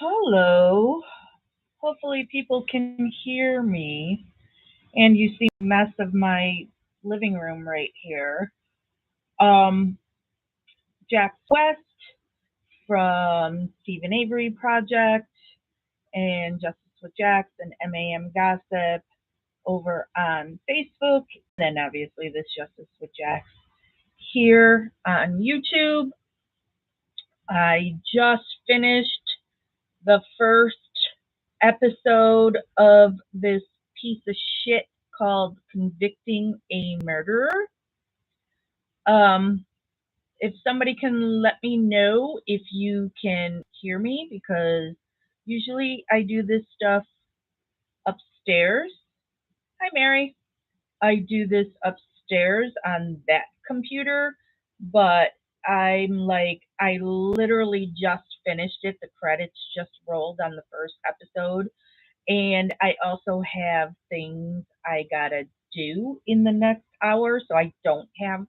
Hello. Hopefully, people can hear me. And you see the mess of my living room right here. Um, Jack West from Stephen Avery Project and Justice with Jax and MAM Gossip over on Facebook. Then, obviously, this Justice with Jax here on YouTube. I just finished the first episode of this piece of shit called Convicting a Murderer. Um, if somebody can let me know if you can hear me, because usually I do this stuff upstairs. Hi, Mary. I do this upstairs on that computer, but I literally just finished it. The credits just rolled on the first episode. And I also have things I gotta do in the next hour, so I don't have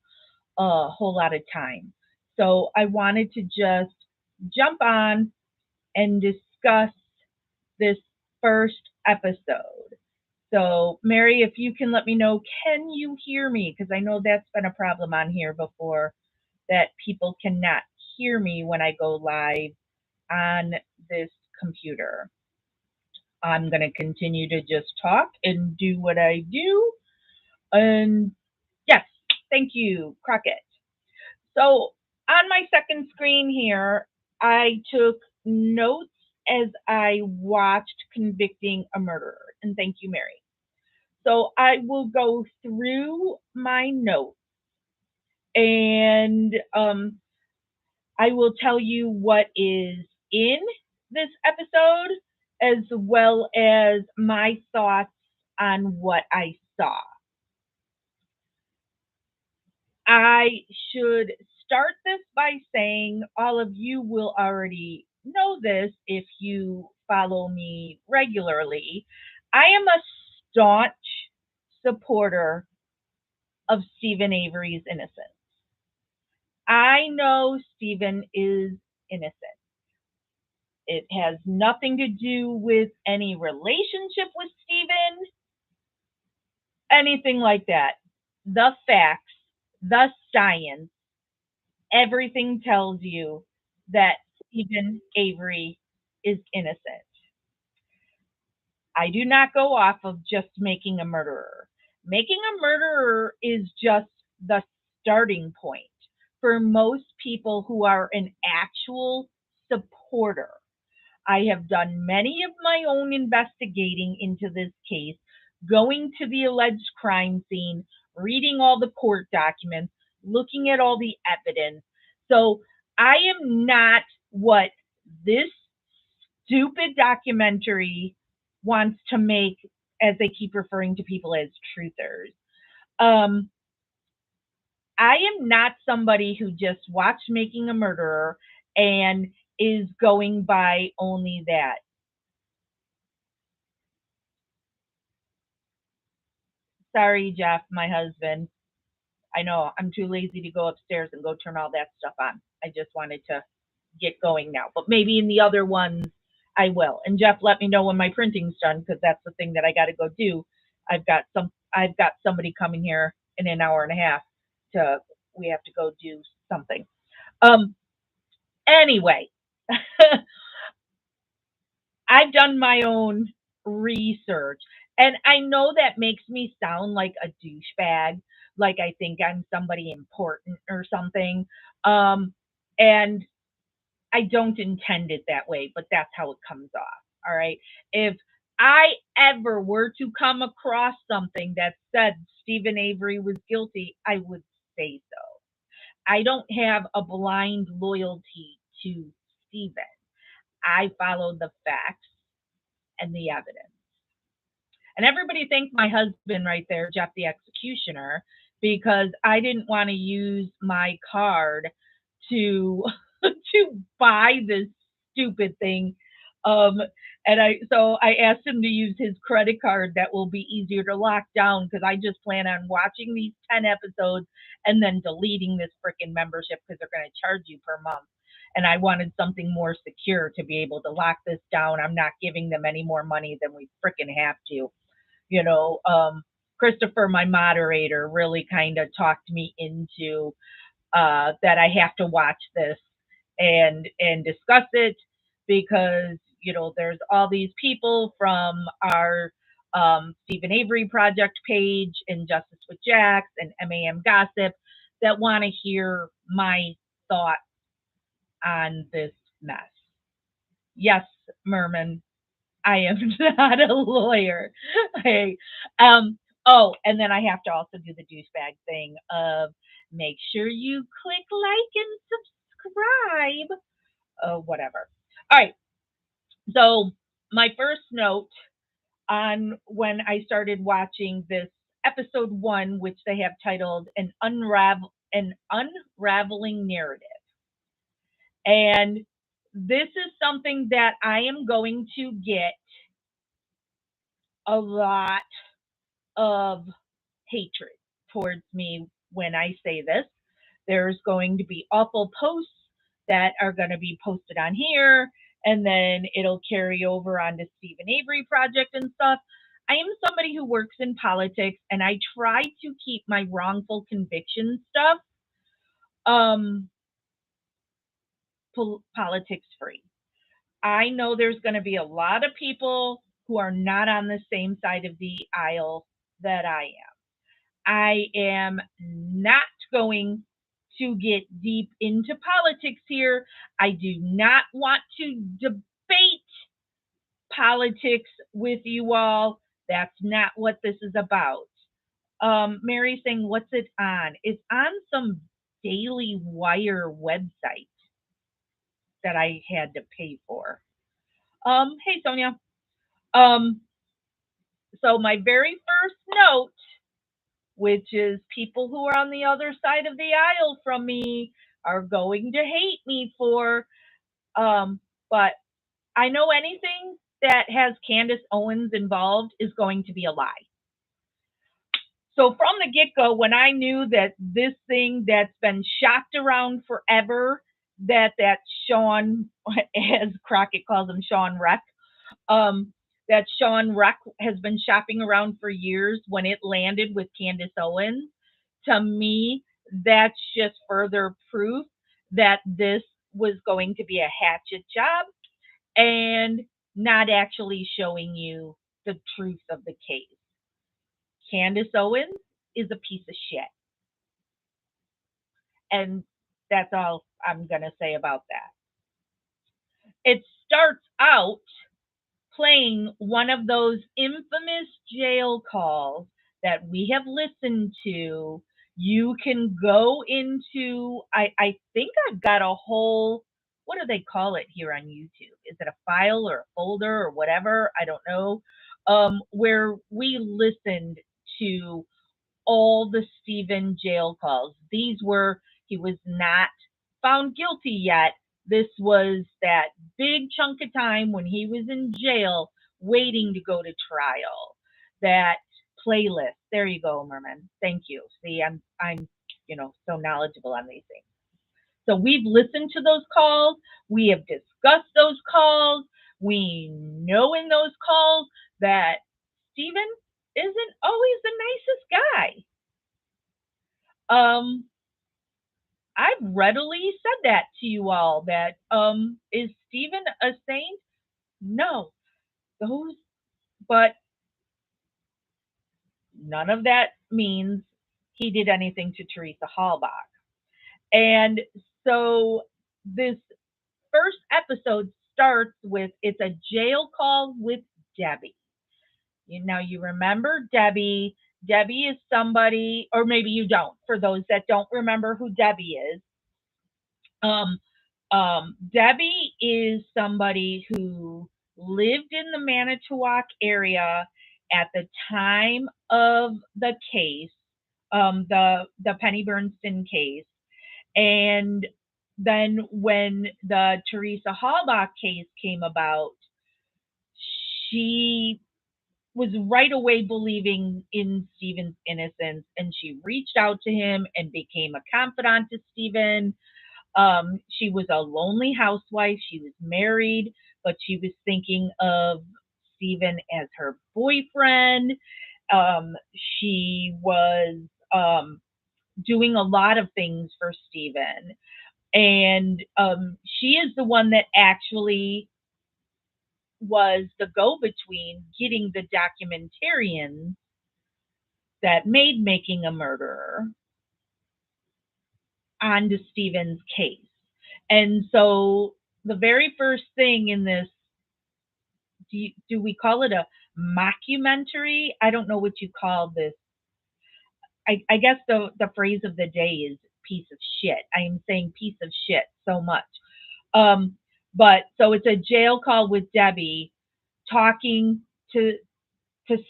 a whole lot of time. So I wanted to just jump on and discuss this first episode. So, Mary, if you can let me know, can you hear me? Because I know that's been a problem on here before, that people cannot hear me when I go live on this computer. I'm going to continue to just talk and do what I do. And yes, thank you, Crockett. So on my second screen here, I took notes as I watched Convicting a Murderer. And thank you, Mary. So I will go through my notes and I will tell you what is in this episode as well as my thoughts on what I saw. I should start this by saying all of you will already know this if you follow me regularly. I am a staunch supporter of Stephen Avery's innocence. I know Stephen is innocent. It has nothing to do with any relationship with Stephen, anything like that. The facts, the science, everything tells you that Stephen Avery is innocent. I do not go off of just making a murderer. Making a murderer is just the starting point for most people who are an actual supporter. I have done many of my own investigating into this case, going to the alleged crime scene, reading all the court documents, looking at all the evidence. So I am not what this stupid documentary wants to make, as they keep referring to people as truthers. Um, I am not somebody who just watched Making a Murderer and is going by only that. Sorry, Jeff, my husband. I know I'm too lazy to go upstairs and go turn all that stuff on. I just wanted to get going now, but maybe in the other ones I will. And Jeff, let me know when my printing's done because that's the thing that I got to go do. I've got somebody coming here in an hour and a half to we have to go do something. Um anyway, I've done my own research. And I know that makes me sound like a douchebag, like I think I'm somebody important or something. Um, and I don't intend it that way, but that's how it comes off. All right. If I ever were to come across something that said Stephen Avery was guilty, I would say so. I don't have a blind loyalty to Stephen. I follow the facts and the evidence. And everybody thanked my husband right there, Jeff the executioner, because I didn't want to use my card to to buy this stupid thing. Um, and I asked him to use his credit card that will be easier to lock down because I just plan on watching these 10 episodes and then deleting this freaking membership because they're going to charge you per month. and I wanted something more secure to be able to lock this down. I'm not giving them any more money than we freaking have to. You know, Christopher, my moderator, really kind of talked me into that I have to watch this and discuss it because there's all these people from our Stephen Avery Project page and Justice with Jax and MAM Gossip that want to hear my thoughts on this mess. Yes, Merman, I am not a lawyer. Hey, oh, and then I have to also do the douchebag thing of make sure you click like and subscribe. Oh, whatever. All right. So my first note on when I started watching this episode 1, which they have titled an unraveling narrative, and this is something that I am going to get a lot of hatred towards me when I say this. There's going to be awful posts that are going to be posted on here, and then it'll carry over onto Stephen Avery Project and stuff. I am somebody who works in politics, and I try to keep my wrongful conviction stuff um, politics free. I know there's going to be a lot of people who are not on the same side of the aisle that I am. I am not going to get deep into politics here. I do not want to debate politics with you all. That's not what this is about. Mary's saying, what's it on? It's on some Daily Wire website that I had to pay for. Hey, Sonia. Um, so my very first note, which is people who are on the other side of the aisle from me are going to hate me for. But I know anything that has Candace Owens involved is going to be a lie. So from the get-go, when I knew that this thing that's been shopped around forever, that Sean, as Crockett calls him, Sean Reck, that Sean Reck has been shopping around for years when it landed with Candace Owens, to me, that's just further proof that this was going to be a hatchet job and not actually showing you the truth of the case. Candace Owens is a piece of shit. And that's all I'm going to say about that. It starts out playing one of those infamous jail calls that we have listened to. You can go into, I think I've got a whole, what do they call it here on YouTube? Is it a file or a folder or whatever? I don't know. Where we listened to all the Stephen jail calls. These were, he was not found guilty yet. This was that big chunk of time when he was in jail waiting to go to trial. That playlist. There you go, Merman. Thank you. See, I'm so knowledgeable on these things. So we've listened to those calls. We have discussed those calls. We know in those calls that Stephen isn't always the nicest guy. I've readily said that to you all that is Stephen a saint? No. But none of that means he did anything to Teresa Halbach. And so this first episode starts with it's a jail call with Debbie. Now you remember Debbie. Debbie is somebody, or maybe you don't. For those that don't remember who Debbie is, Debbie is somebody who lived in the Manitowoc area at the time of the case, the Penny Bernstein case, and then when the Teresa Halbach case came about, she was right away believing in Stephen's innocence, and she reached out to him and became a confidant to Stephen. She was a lonely housewife. She was married, but she was thinking of Steven as her boyfriend. She was um, doing a lot of things for Steven. And she is the one that actually was the go between getting the documentarians that made Making a Murderer onto Steven's case. And so the very first thing in this, do we call it a mockumentary? I don't know what you call this. I guess the phrase of the day is piece of shit. I am saying piece of shit so much. Um, but so it's a jail call with Debbie talking to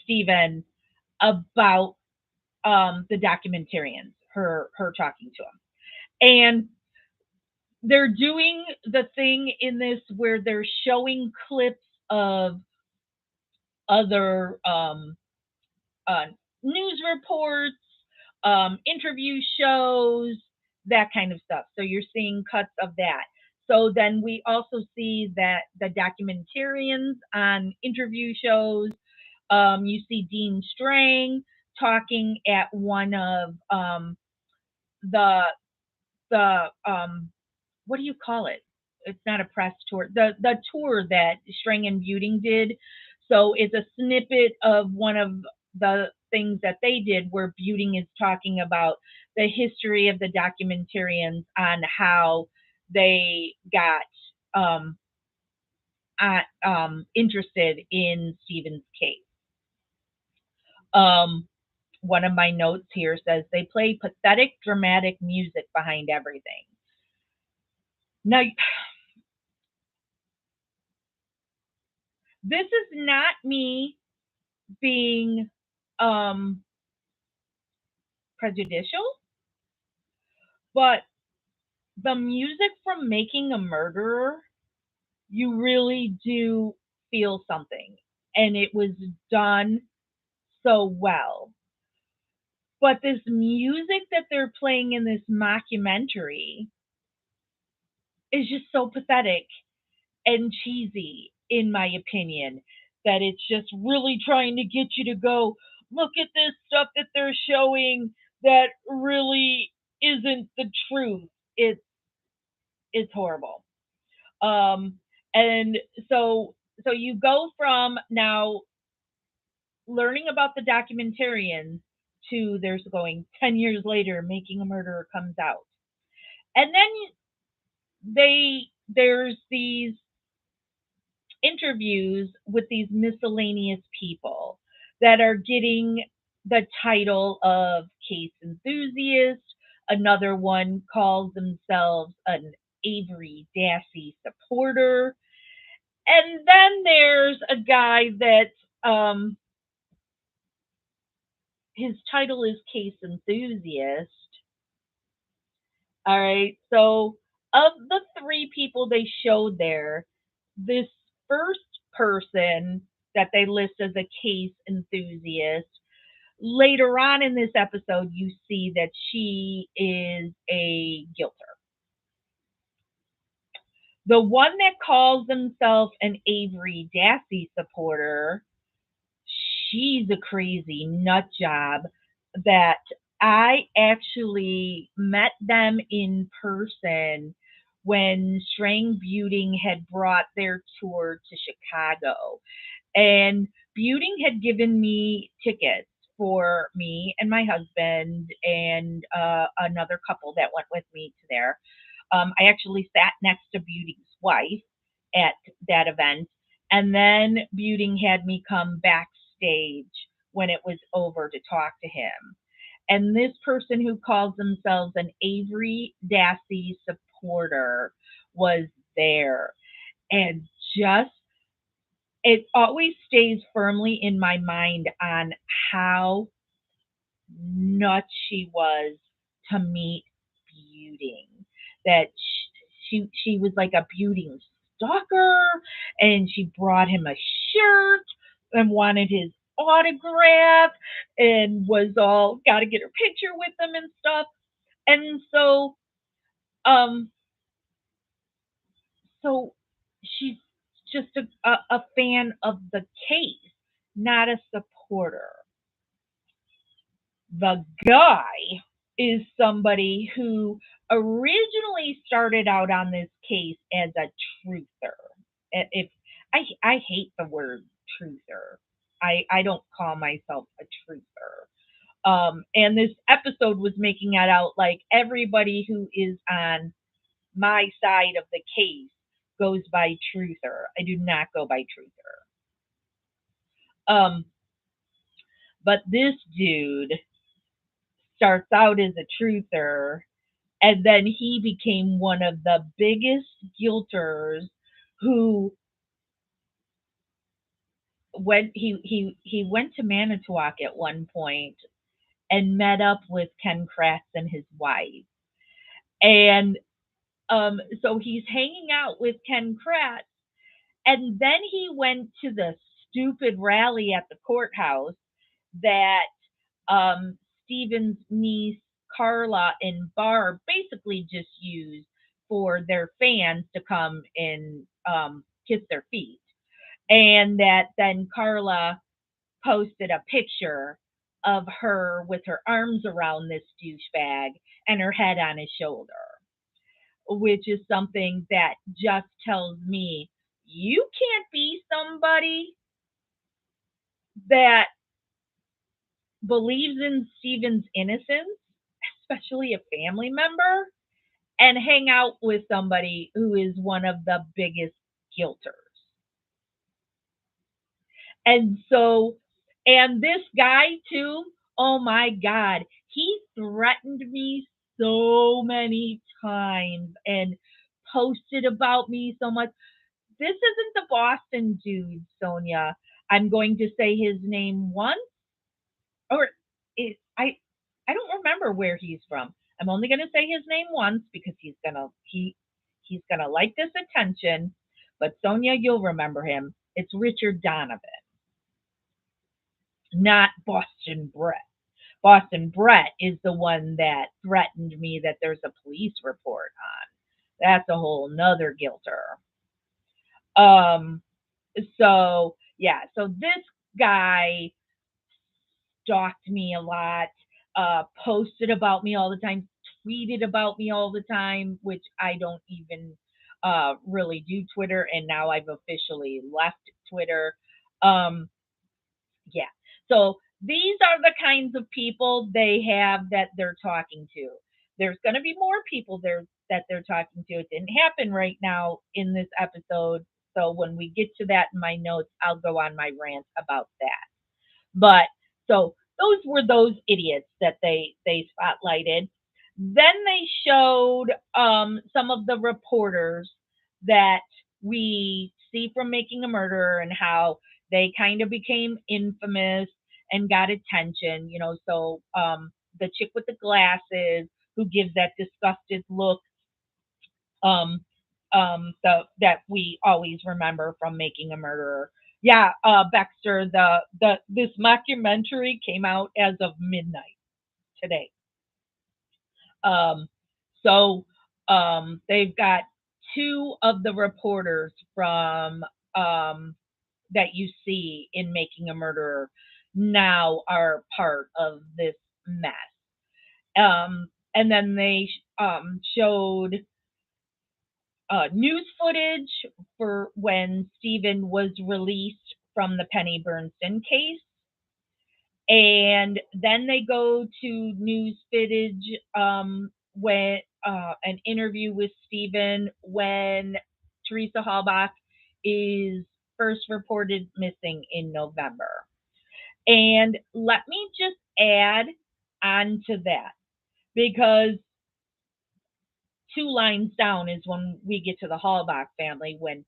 Steven about the documentarians, her talking to him. And they're doing the thing in this where they're showing clips of other uh, news reports, interview shows, that kind of stuff. So you're seeing cuts of that. So then we also see that the documentarians on interview shows. You see Dean Strang talking at one of the what do you call it? It's not a press tour. The tour that Strang and Buting did. So it's a snippet of one of the things that they did where Buting is talking about the history of the documentarians on how they got um, interested in Stephen's case. Um, one of my notes here says they play pathetic, dramatic music behind everything. Now, this is not me being um, prejudicial, but the music from Making a Murderer, you really do feel something. And it was done so well. But this music that they're playing in this mockumentary is just so pathetic and cheesy, in my opinion, that it's just really trying to get you to go, look at this stuff that they're showing that really isn't the truth. It's horrible. Um, and so you go from now learning about the documentarians to there's going 10 years later, Making a Murderer comes out. And then there's these interviews with these miscellaneous people that are getting the title of case enthusiast. Another one calls themselves an Avery Dassey supporter. And then there's a guy that his title is case enthusiast. All right. So of the three people they showed there, this first person that they list as a case enthusiast, later on in this episode, you see that she is a guilter. The one that calls himself an Avery Dassey supporter, she's a crazy nut job that I actually met them in person when Strang Buting had brought their tour to Chicago. And Buting had given me tickets for me and my husband and another couple that went with me to there. I actually sat next to Buting's wife at that event. And then Buting had me come backstage when it was over to talk to him. And this person who calls themselves an Avery Dassey supporter was there. And just it always stays firmly in my mind on how nuts she was to meet Buting. That she was like a Buting stalker, and she brought him a shirt and wanted his autograph and was all got to get her picture with him and stuff. And so So she's just a fan of the case, not a supporter. The guy is somebody who originally started out on this case as a truther. If I hate the word truther. I don't call myself a truther. And this episode was making it out like everybody who is on my side of the case goes by truther. I do not go by truther. Um, but this dude starts out as a truther, and then he became one of the biggest guilters who he went to Manitowoc at one point and met up with Ken Kratz and his wife. And so he's hanging out with Ken Kratz, and then he went to the stupid rally at the courthouse that Stephen's niece Carla and Barb basically just used for their fans to come and kiss their feet. And that then Carla posted a picture of her with her arms around this douchebag and her head on his shoulder, which is something that just tells me you can't be somebody that believes in Stephen's innocence, especially a family member, and hang out with somebody who is one of the biggest guilters. And so, and this guy too, oh my God, he threatened me so many times and posted about me so much. This isn't the Boston dude, Sonia. I'm going to say his name once, or it, I don't remember where he's from. I'm only going to say his name once because he's gonna like this attention. But Sonia, you'll remember him. It's Richard Donovan, not Boston Brett. Boston Brett is the one that threatened me that there's a police report on. That's a whole nother guilter. Um, so yeah, so this guy stalked me a lot, posted about me all the time, tweeted about me all the time, which I don't even really do Twitter, and now I've officially left Twitter. Um, yeah. So these are the kinds of people they have that they're talking to. There's going to be more people there that they're talking to. It didn't happen right now in this episode. So when we get to that in my notes, I'll go on my rant about that. But so those were those idiots that they spotlighted. Then they showed some of the reporters that we see from Making a Murderer and how they kind of became infamous and got attention. So the chick with the glasses who gives that disgusted look, um, that we always remember from Making a Murderer. Yeah, Baxter, this mockumentary came out as of midnight today. Um, so they've got two of the reporters from that you see in Making a Murderer now are part of this mess. And then they showed news footage for when Stephen was released from the Penny Bernstein case. And then they go to news footage when an interview with Stephen when Teresa Halbach is first reported missing in November. And let me just add on to that, because two lines down is when we get to the Halbach family, when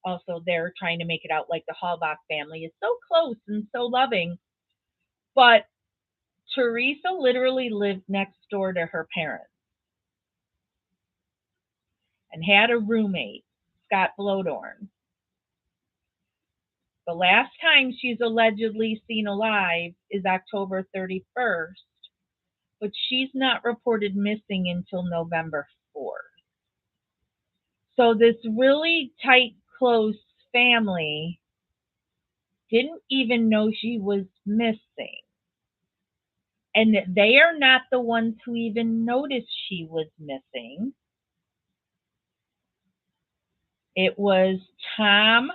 also they're trying to make it out like the Halbach family is so close and so loving. But Teresa literally lived next door to her parents and had a roommate, Scott Blodorn. The last time she's allegedly seen alive is October 31st, but she's not reported missing until November 4th. So this really tight, close family didn't even know she was missing. And they are not the ones who even noticed she was missing. It was Tom,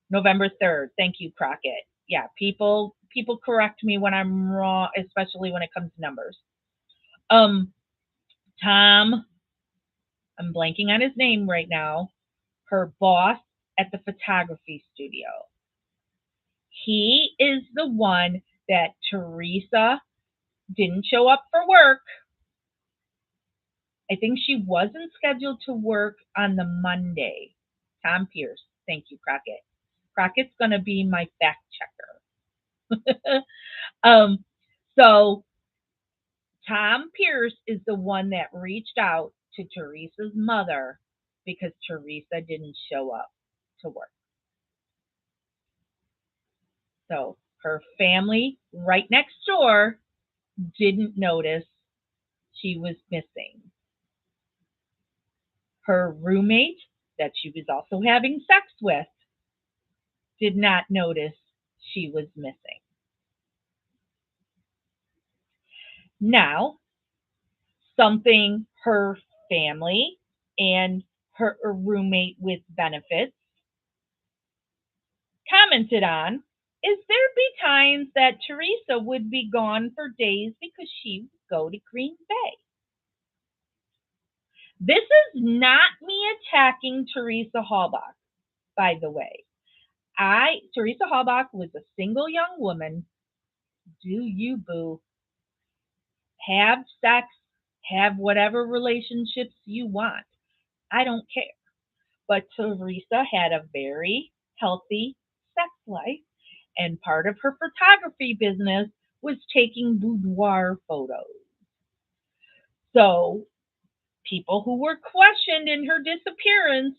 November 3rd. Thank you, Crockett. Yeah, people correct me when I'm wrong, especially when it comes to numbers. Um, Tom, I'm blanking on his name right now, her boss at the photography studio. He is the one that Teresa didn't show up for work. I think she wasn't scheduled to work on the Monday. Tom Pierce. Thank you, Crockett. Crockett's going to be my fact checker. um, so Tom Pierce is the one that reached out to Teresa's mother because Teresa didn't show up to work. So her family right next door didn't notice she was missing. Her roommate, that she was also having sex with, did not notice she was missing. Now, something her family and her roommate with benefits commented on is there'd be times that Teresa would be gone for days because she would go to Green Bay. This is not me attacking Teresa Halbach, by the way. Teresa Halbach was a single young woman. Do you, boo? Have sex, have whatever relationships you want. I don't care. But Teresa had a very healthy sex life, and part of her photography business was taking boudoir photos. So, people who were questioned in her disappearance,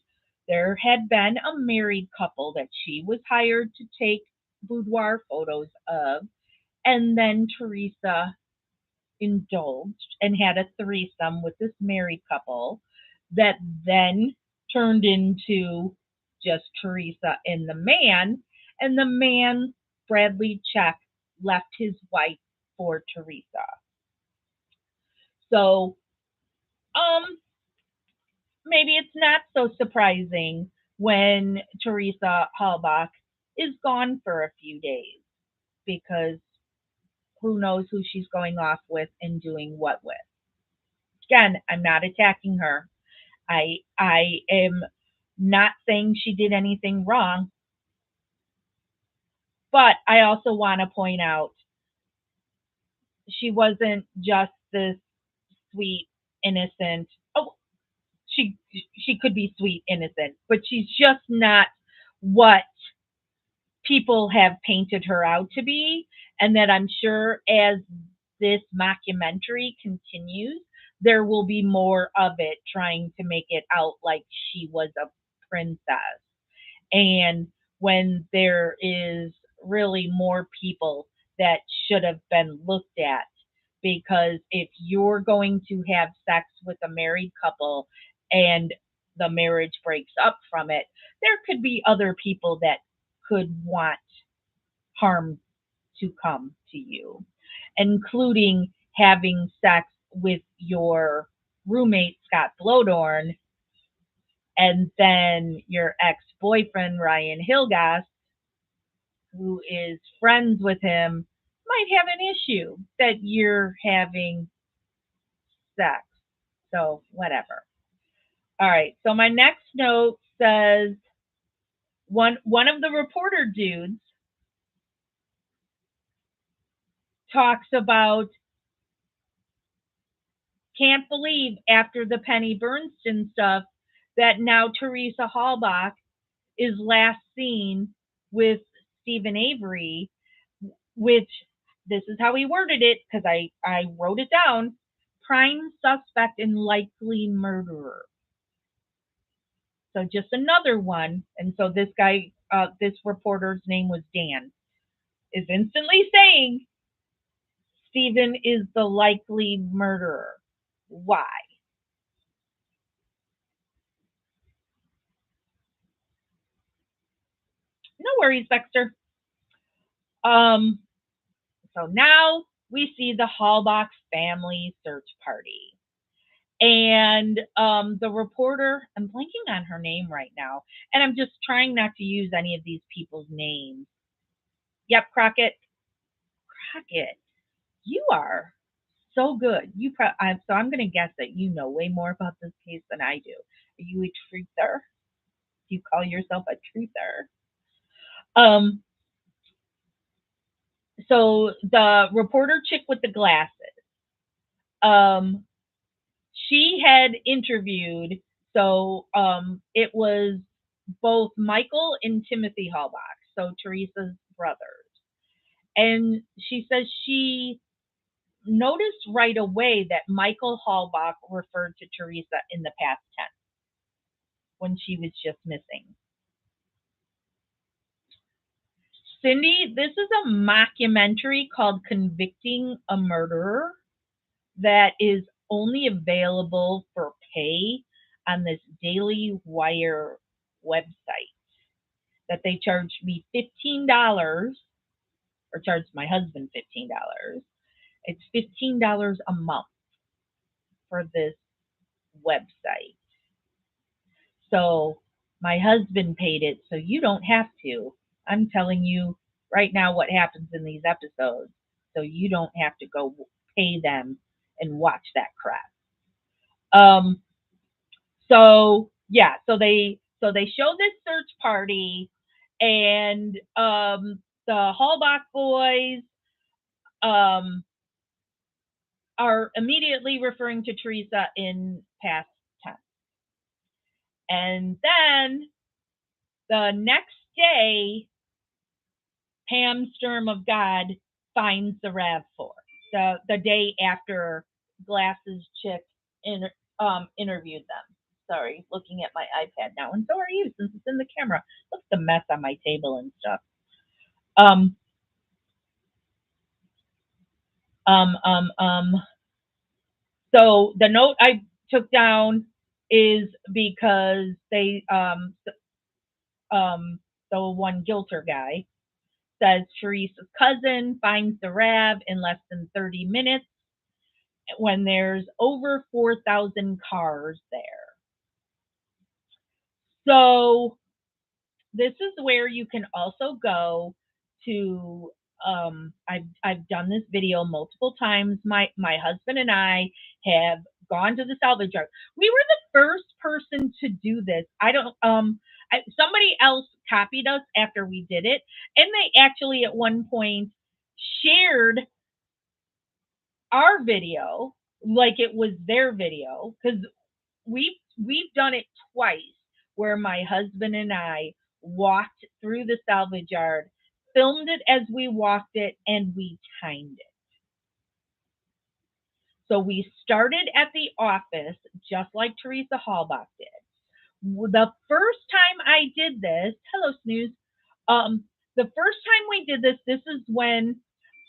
there had been a married couple that she was hired to take boudoir photos of, and then Teresa indulged and had a threesome with this married couple that then turned into just Teresa and the man. And the man, Bradley Check, left his wife for Teresa. So, um, maybe it's not so surprising when Teresa Halbach is gone for a few days because who knows who she's going off with and doing what with. Again, I'm not attacking her. I am not saying she did anything wrong, but I also want to point out she wasn't just this sweet, innocent. Oh, she could be sweet, innocent, but she's just not what people have painted her out to be. And that I'm sure as this mockumentary continues, there will be more of it trying to make it out like she was a princess. And when there is really more people that should have been looked at, because if you're going to have sex with a married couple and the marriage breaks up from it, there could be other people that could want harm to come to you, including having sex with your roommate, Scott Blodorn, and then your ex boyfriend, Ryan Hilgast, who is friends with him, might have an issue that you're having sex. So, whatever. All right. So, my next note says one of the reporter dudes talks about can't believe after the Penny Bernstein stuff that now Teresa Halbach is last seen with Stephen Avery, which this is how he worded it because I wrote it down, prime suspect and likely murderer. So just another one. And so this guy, this reporter's name was Dan, is instantly saying Stephen is the likely murderer. Why? No worries, Baxter. Um, so now we see the Halbach family search party. And the reporter, I'm blanking on her name right now, and I'm just trying not to use any of these people's names. Yep, Crockett. Crockett, you are so good. So I'm going to guess that you know way more about this case than I do. Are you a truther? Do you call yourself a truther? Um, so the reporter chick with the glasses, um, she had interviewed. So it was both Michael and Timothy Halbach, so Teresa's brothers, and she says she noticed right away that Michael Halbach referred to Teresa in the past tense when she was just missing. Cindy, this is a mockumentary called Convicting a Murderer that is only available for pay on this Daily Wire website that they charged me $15 or charged my husband $15. It's $15 a month for this website. So my husband paid it, so you don't have to. I'm telling you right now what happens in these episodes, so you don't have to go pay them and watch that crap. Um, so yeah, so they show this search party, and the Hallbach boys um, are immediately referring to Teresa in past tense, and then the next day, Pam Sturm of God finds the RAV4. The day after Glasses Chick interviewed them. Sorry, looking at my iPad now, and so are you since it's in the camera. Look at the mess on my table and stuff. Um, um, um, um. So the note I took down is because the one Gilter guy says Teresa's cousin finds the RAV in less than 30 minutes when there's over 4,000 cars there. So this is where you can also go to. I've done this video multiple times. My husband and I have gone to the salvage yard. We were the first person to do this. I don't. Somebody else copied us after we did it, and they actually at one point shared our video like it was their video because we've done it twice where my husband and I walked through the salvage yard, filmed it as we walked it, and we timed it. So we started at the office just like Teresa Halbach did. The first time I did this, hello Snooze. The first time we did this, this is when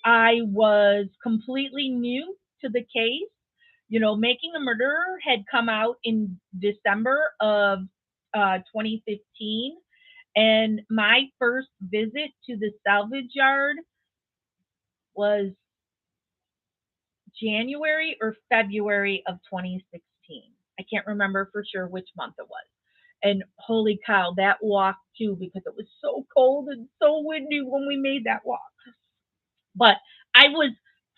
I was completely new to the case. You know, Making a Murderer had come out in December of 2015, and my first visit to the salvage yard was January or February of 2016. I can't remember for sure which month it was. And holy cow, that walk too, because it was so cold and so windy when we made that walk. But I was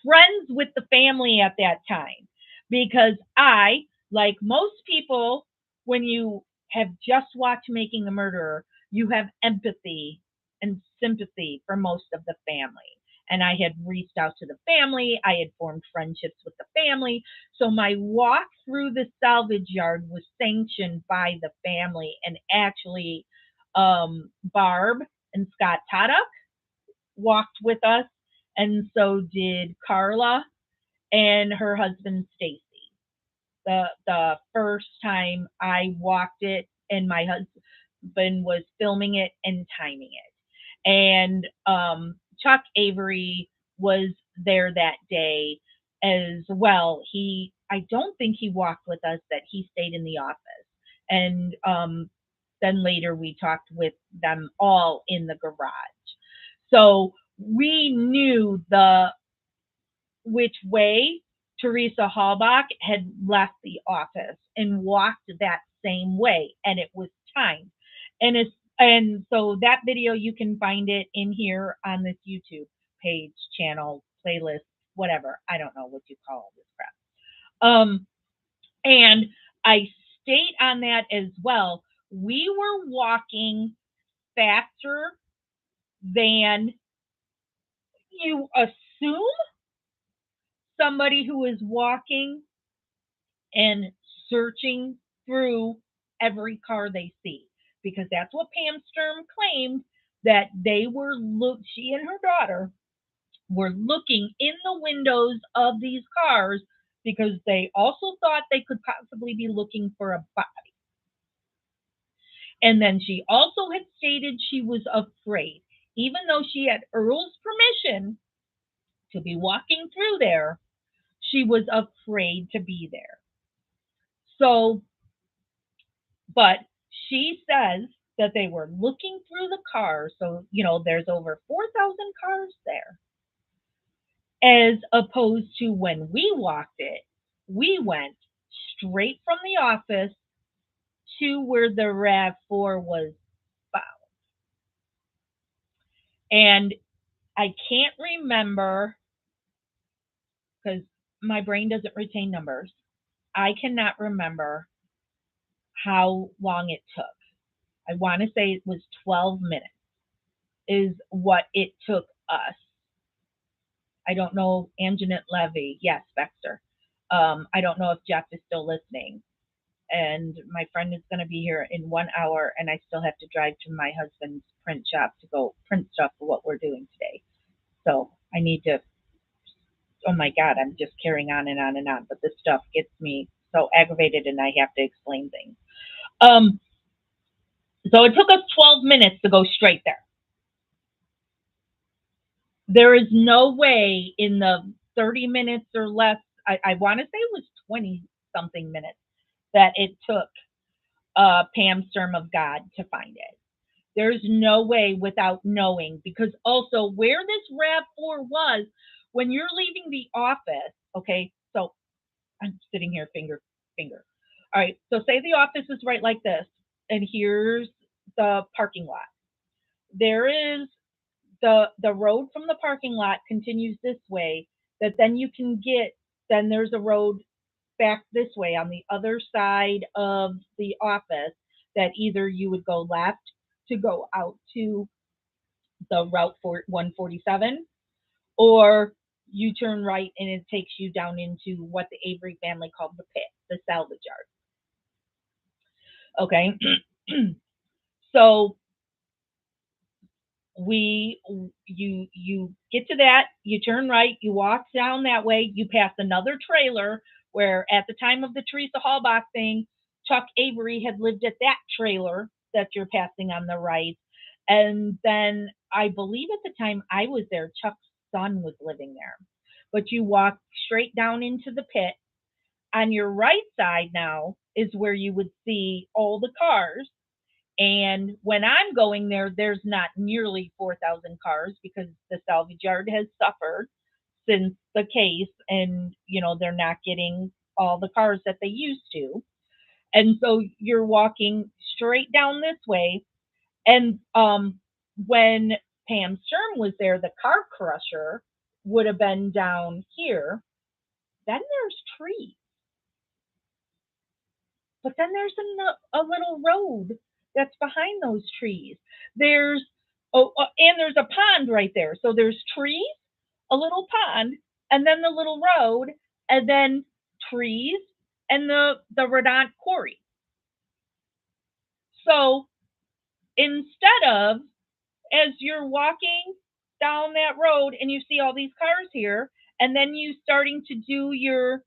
friends with the family at that time because I, like most people, when you have just watched Making a Murderer, you have empathy and sympathy for most of the family. And I had reached out to the family. I had formed friendships with the family. So my walk through the salvage yard was sanctioned by the family. And actually, Barb and Scott Taddock walked with us, and so did Carla and her husband Stacy. The first time I walked it, and my husband was filming it and timing it, and Chuck Avery was there that day as well. I don't think he walked with us; that he stayed in the office, and then later we talked with them all in the garage. So we knew which way Teresa Halbach had left the office and walked that same way, and it was timed. And so that video, you can find it in here on this YouTube page, channel, playlist, whatever. I don't know what you call this crap. And I state on that as well. We were walking faster than you assume somebody who is walking and searching through every car they see, because that's what Pam Sturm claimed, that she and her daughter were looking in the windows of these cars because they also thought they could possibly be looking for a body. And then she also had stated she was afraid, even though she had Earl's permission to be walking through there, she was afraid to be there. So, but she says that they were looking through the cars. So, there's over 4,000 cars there. As opposed to when we walked it, we went straight from the office to where the RAV4 was found. And I can't remember, because my brain doesn't retain numbers. I cannot remember how long it took. I want to say it was 12 minutes is what it took us. I don't know, Anjanette Levy. Yes, Baxter. I don't know if Jeff is still listening. And my friend is going to be here in 1 hour, and I still have to drive to my husband's print shop to go print stuff for what we're doing today. So I need to, oh my God, I'm just carrying on and on and on. But this stuff gets me so aggravated, and I have to explain things. So it took us 12 minutes to go straight there. There is no way in the 30 minutes or less, I want to say it was 20 something minutes, that it took Pam Sturm of God to find it. There's no way without knowing, because also where this RAV4 was, when you're leaving the office, okay, so I'm sitting here finger. All right, so say the office is right like this, and here's the parking lot. There is the road from the parking lot continues this way, that then you can then there's a road back this way on the other side of the office, that either you would go left to go out to the Route 147, or you turn right and it takes you down into what the Avery family called the pit, the salvage yard. Okay. So you get to that, you turn right, you walk down that way, you pass another trailer where at the time of the Teresa Halbach thing, Chuck Avery had lived at that trailer that you're passing on the right. And then I believe at the time I was there, Chuck's son was living there. But you walk straight down into the pit. On your right side now is where you would see all the cars. And when I'm going there, there's not nearly 4,000 cars, because the salvage yard has suffered since the case, and they're not getting all the cars that they used to. And so you're walking straight down this way. And when Pam Sturm was there, the car crusher would have been down here. Then there's trees. But then there's a little road that's behind those trees. And there's a pond right there. So there's trees, a little pond, and then the little road, and then trees, and the Redont quarry. So instead of, as you're walking down that road and you see all these cars here, and then you starting to do your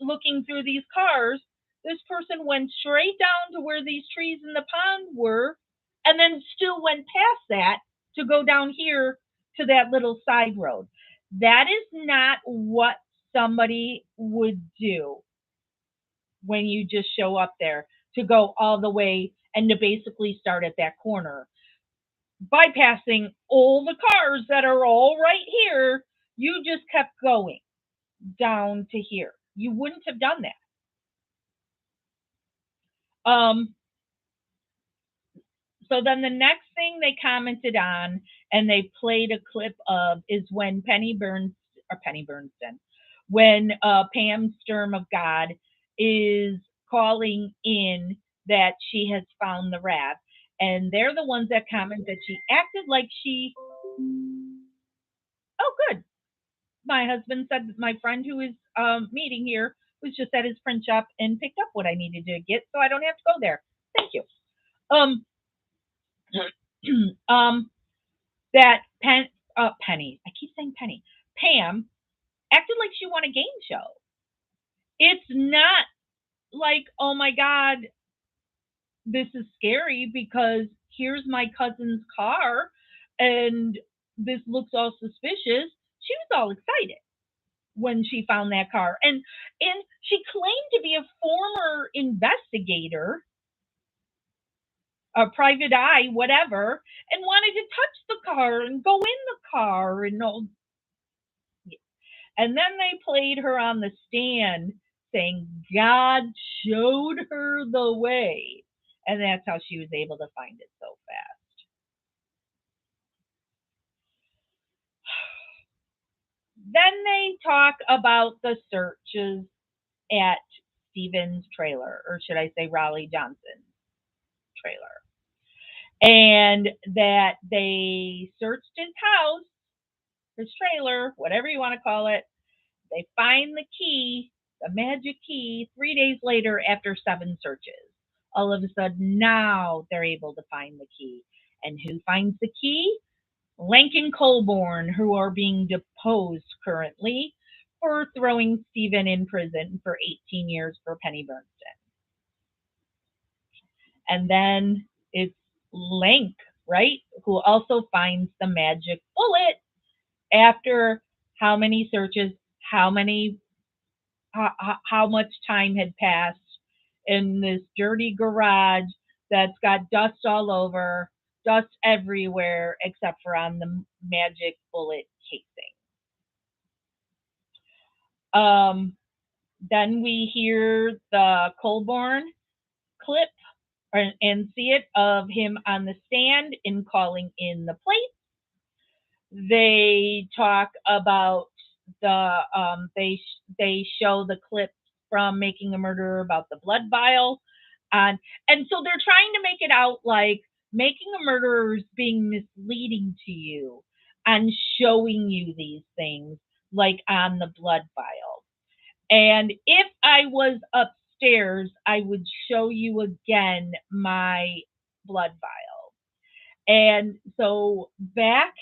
looking through these cars, this person went straight down to where these trees in the pond were, and then still went past that to go down here to that little side road. That is not what somebody would do when you just show up there to go all the way and to basically start at that corner, bypassing all the cars that are all right here. You just kept going down to here. You wouldn't have done that. So then the next thing they commented on and they played a clip of is when Penny Bernstein, when Pam Sturm of God is calling in that she has found the rat. And they're the ones that comment that she acted like she. Oh, good. My husband said that my friend who is meeting here was just at his print shop and picked up what I needed to get, so I don't have to go there. Thank you. Um, um, that Penny, I keep saying Penny, Pam acted like she won a game show. It's not like, oh my God, this is scary because here's my cousin's car and this looks all suspicious. She was all excited when she found that car. And she claimed to be a former investigator, a private eye, whatever, and wanted to touch the car and go in the car and all. And then they played her on the stand saying God showed her the way. And that's how she was able to find it so fast. Then they talk about the searches at Stephen's trailer, or should I say Raleigh Johnson's trailer. And that they searched his house, his trailer, whatever you want to call it. They find the key, the magic key, 3 days later after 7 searches. All of a sudden, now they're able to find the key. And who finds the key? Lankin Colborn, who are being deposed currently for throwing Stephen in prison for 18 years for Penny Bernstein. And then it's Lank, right, who also finds the magic bullet after how many searches, how much time had passed in this dirty garage that's got dust all over, dust everywhere except for on the magic bullet casing. Then we hear the Colborn clip and see it of him on the stand and calling in the plate. They talk about they show the clip from Making a Murderer about the blood vial, and so they're trying to make it out like Making a Murderer is being misleading to you and showing you these things like on the blood vial. And if I was upstairs, I would show you again my blood vial. And so back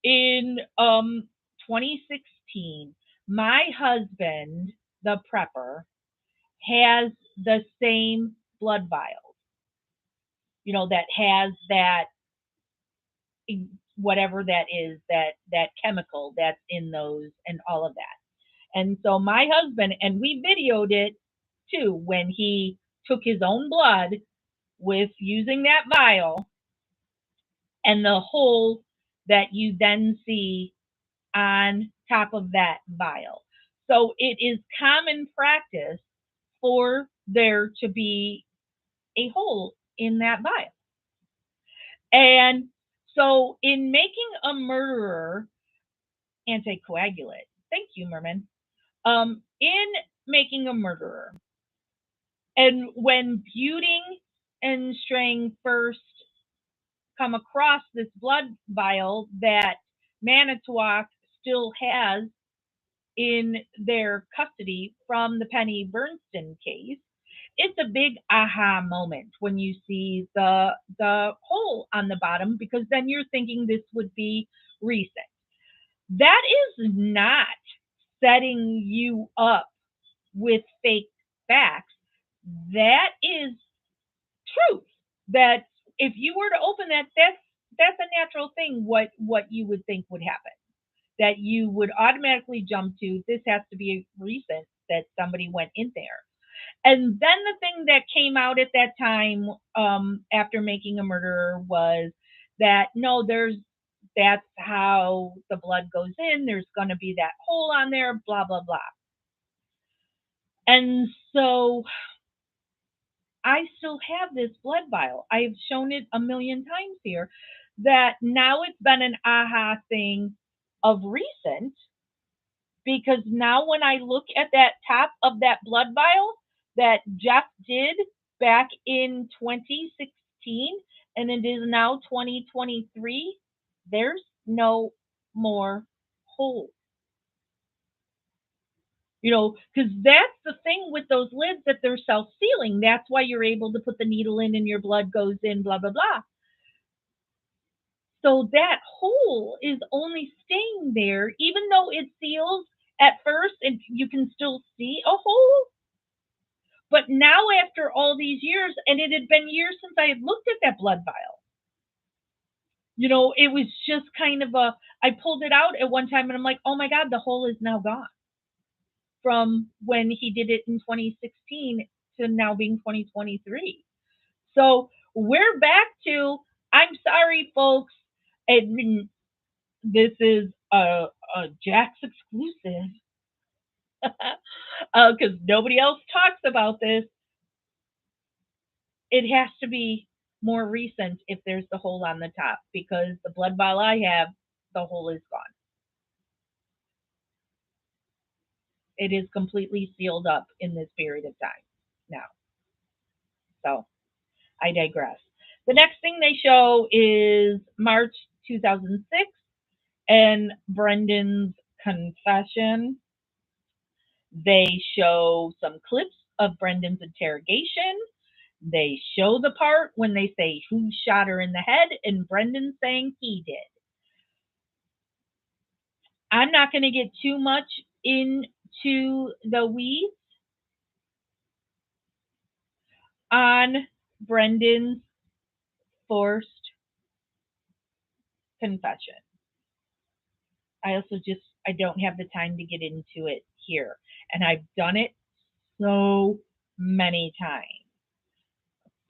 in 2016, my husband, the prepper, has the same blood vial, that has that, whatever that is, that chemical that's in those and all of that. And so my husband, and we videoed it too, when he took his own blood with using that vial and the hole that you then see on top of that vial. So it is common practice for there to be a hole in that vial. And so in Making a Murderer, anticoagulant, thank you, Merman. In Making a Murderer, and when Buting and Strang first come across this blood vial that Manitowoc still has in their custody from the Penny Bernstein case, it's a big aha moment when you see the hole on the bottom, because then you're thinking this would be recent. That is not setting you up with fake facts. That is truth. That if you were to open that, that's a natural thing. What you would think would happen, that you would automatically jump to, this has to be recent, that somebody went in there. And then the thing that came out at that time, after Making a Murderer, was that no, that's how the blood goes in. There's going to be that hole on there, blah, blah, blah. And so I still have this blood vial. I've shown it a million times here, that now it's been an aha thing of recent, because now when I look at that top of that blood vial that Jeff did back in 2016, and it is now 2023, there's no more hole. Because that's the thing with those lids, that they're self-sealing. That's why you're able to put the needle in and your blood goes in, blah, blah, blah. So that hole is only staying there, even though it seals at first and you can still see a hole. But now, after all these years, and it had been years since I had looked at that blood vial, it was just kind of I pulled it out at one time and I'm like, oh my God, the hole is now gone from when he did it in 2016 to now being 2023. So we're back to, I'm sorry, folks, and this is a Jack's exclusive, because nobody else talks about this. It has to be more recent if there's the hole on the top, because the blood vial I have, the hole is gone. It is completely sealed up in this period of time now. So I digress. The next thing they show is March 2006 and Brendan's confession. They show some clips of Brendan's interrogation. They show the part when they say who shot her in the head, and Brendan saying he did. I'm not going to get too much into the weeds on Brendan's forced confession. I don't have the time to get into it here. And I've done it so many times.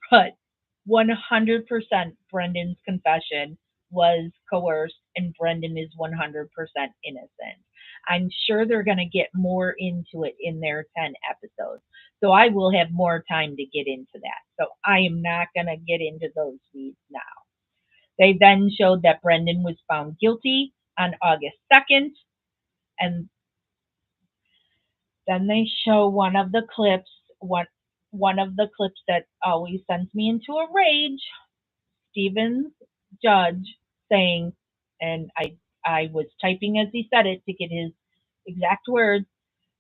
But 100% Brendan's confession was coerced, and Brendan is 100% innocent. I'm sure they're going to get more into it in their 10 episodes. So I will have more time to get into that. So I am not going to get into those weeds now. They then showed that Brendan was found guilty on August 2nd. And then they show one of the clips, one of the clips that always sends me into a rage. Stephen's judge saying, and I was typing as he said it to get his exact words,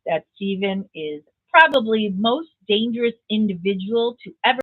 that Stephen is probably most dangerous individual to ever